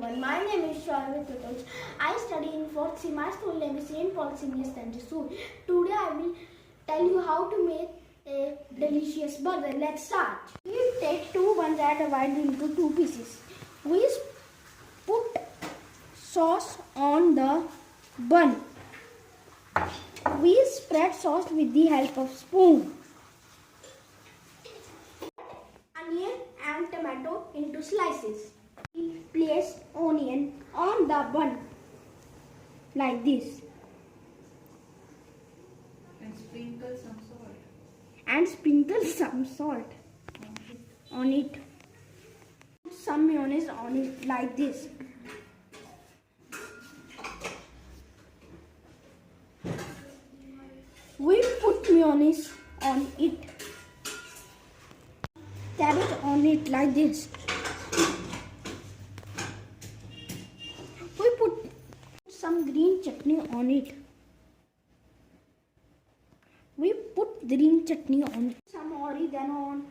everyone. My name is Shauryaveer katoch. I study in 4th C. My school name is St. Paul Senior Secondary School. Today I will tell you how to make a delicious burger. Let's start. We take 2 buns and divide into 2 pieces. We put sauce on the bun. We spread sauce with the help of spoon. Onion and tomato into slices. We place onion on the bun like this and sprinkle some salt. On it. Some mayonnaise on it like this. We put mayonnaise on it. Carrot on it like this. We put some green chutney on it. We put green chutney on it. Some oregano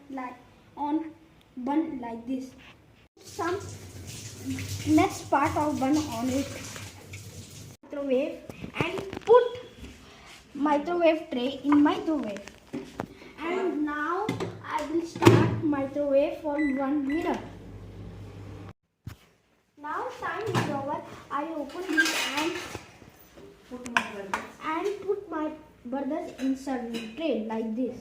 on bun like this. Some next part of bun on it. Microwave and put microwave tray in microwave. And now I will start microwave for 1 minute. Now time is over. I open this and put my burgers in serving tray like this.